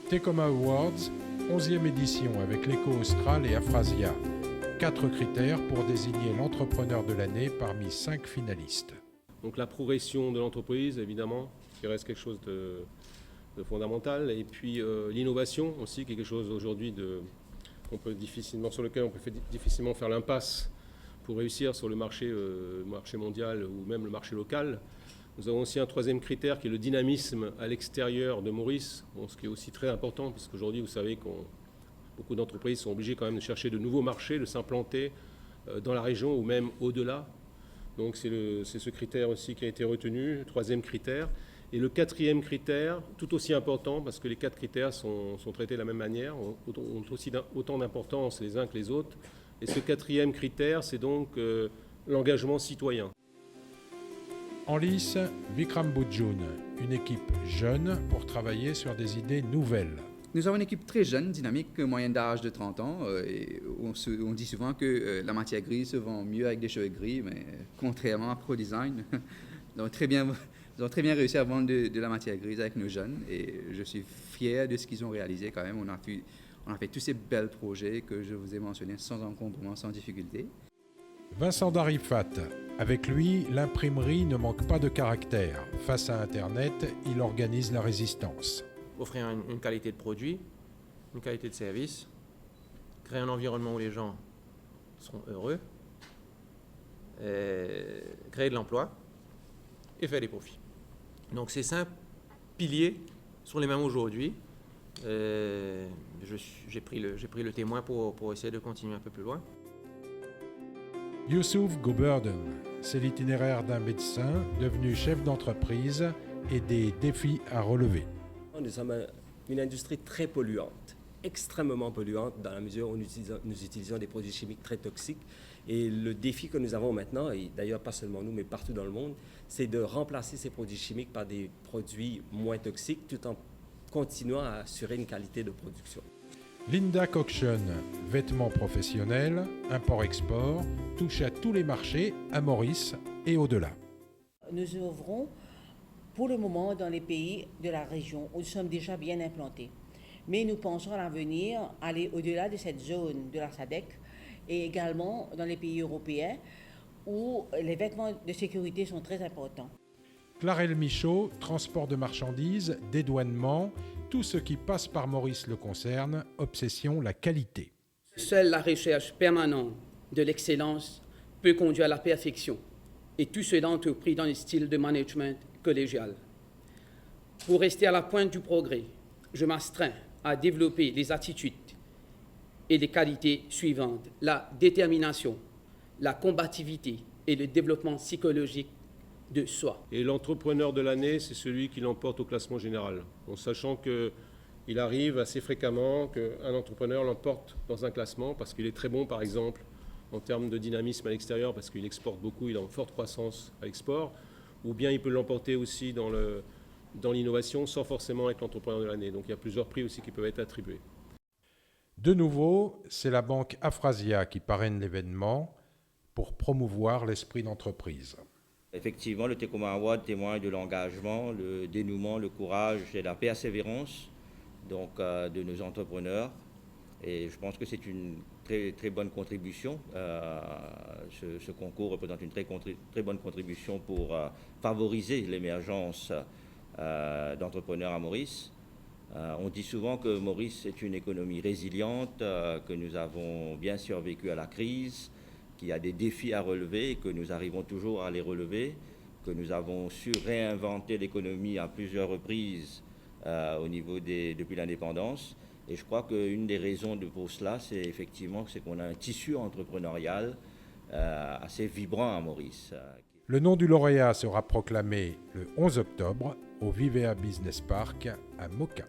Tecoma Awards, 11e édition avec l'Eco Austral et Afrasia. 4 critères pour désigner l'entrepreneur de l'année parmi 5 finalistes. Donc la progression de l'entreprise, évidemment, qui reste quelque chose de fondamental. Et puis l'innovation aussi, qui est quelque chose aujourd'hui sur lequel on peut difficilement faire l'impasse pour réussir sur le marché mondial ou même le marché local. Nous avons aussi un 3e critère qui est le dynamisme à l'extérieur de Maurice, ce qui est aussi très important, parce qu'aujourd'hui, vous savez que beaucoup d'entreprises sont obligées quand même de chercher de nouveaux marchés, de s'implanter dans la région ou même au-delà. Donc c'est ce critère aussi qui a été retenu, le 3e critère. Et le 4e critère, tout aussi important, parce que les 4 critères sont traités de la même manière, ont aussi autant d'importance les uns que les autres. Et ce 4e critère, c'est donc l'engagement citoyen. En lice, Vikram Bujun, une équipe jeune pour travailler sur des idées nouvelles. Nous avons une équipe très jeune, dynamique, moyenne d'âge de 30 ans. Et on dit souvent que la matière grise se vend mieux avec des cheveux gris, mais contrairement à ProDesign, ils ont très bien réussi à vendre de la matière grise avec nos jeunes. Et je suis fier de ce qu'ils ont réalisé quand même. On a fait tous ces bels projets que je vous ai mentionnés sans encombrement, sans difficulté. Vincent Darifat. Avec lui, l'imprimerie ne manque pas de caractère. Face à Internet, il organise la résistance. Offrir une qualité de produit, une qualité de service, créer un environnement où les gens seront heureux, créer de l'emploi et faire des profits. Donc ces 5 piliers sont les mêmes aujourd'hui. J'ai pris le témoin pour essayer de continuer un peu plus loin. Youssouf Goberden, c'est l'itinéraire d'un médecin devenu chef d'entreprise et des défis à relever. Nous sommes une industrie très polluante, extrêmement polluante dans la mesure où nous utilisons des produits chimiques très toxiques. Et le défi que nous avons maintenant, et d'ailleurs pas seulement nous, mais partout dans le monde, c'est de remplacer ces produits chimiques par des produits moins toxiques tout en continuant à assurer une qualité de production. Linda Cockshon, vêtements professionnels, import-export, touche à tous les marchés, à Maurice et au-delà. Nous œuvrons pour le moment dans les pays de la région où nous sommes déjà bien implantés. Mais nous pensons à l'avenir aller au-delà de cette zone de la SADC et également dans les pays européens où les vêtements de sécurité sont très importants. Clarelle Michaud, transport de marchandises, dédouanement, tout ce qui passe par Maurice le concerne, obsession la qualité. Seule la recherche permanente de l'excellence peut conduire à la perfection, et tout cela entrepris dans le style de management collégial. Pour rester à la pointe du progrès, je m'astreins à développer les attitudes et les qualités suivantes: la détermination, la combativité et le développement psychologique de soi. Et l'entrepreneur de l'année, c'est celui qui l'emporte au classement général, en sachant qu'il arrive assez fréquemment qu'un entrepreneur l'emporte dans un classement parce qu'il est très bon, par exemple, en termes de dynamisme à l'extérieur, parce qu'il exporte beaucoup, il est en forte croissance à l'export, ou bien il peut l'emporter aussi dans l'innovation sans forcément être l'entrepreneur de l'année. Donc il y a plusieurs prix aussi qui peuvent être attribués. De nouveau, c'est la banque Afrasia qui parraine l'événement pour promouvoir l'esprit d'entreprise. Effectivement, le Tecoma Award témoigne de l'engagement, le dénouement, le courage et la persévérance de nos entrepreneurs. Et je pense que c'est une très, très bonne contribution. Ce concours représente une très bonne contribution pour favoriser l'émergence d'entrepreneurs à Maurice. On dit souvent que Maurice est une économie résiliente, que nous avons bien survécu à la crise, qu'il y a des défis à relever et que nous arrivons toujours à les relever, que nous avons su réinventer l'économie à plusieurs reprises depuis l'indépendance. Et je crois qu'une des raisons pour cela, c'est effectivement qu'on a un tissu entrepreneurial assez vibrant à Maurice. Le nom du lauréat sera proclamé le 11 octobre au Vivea Business Park à Moka.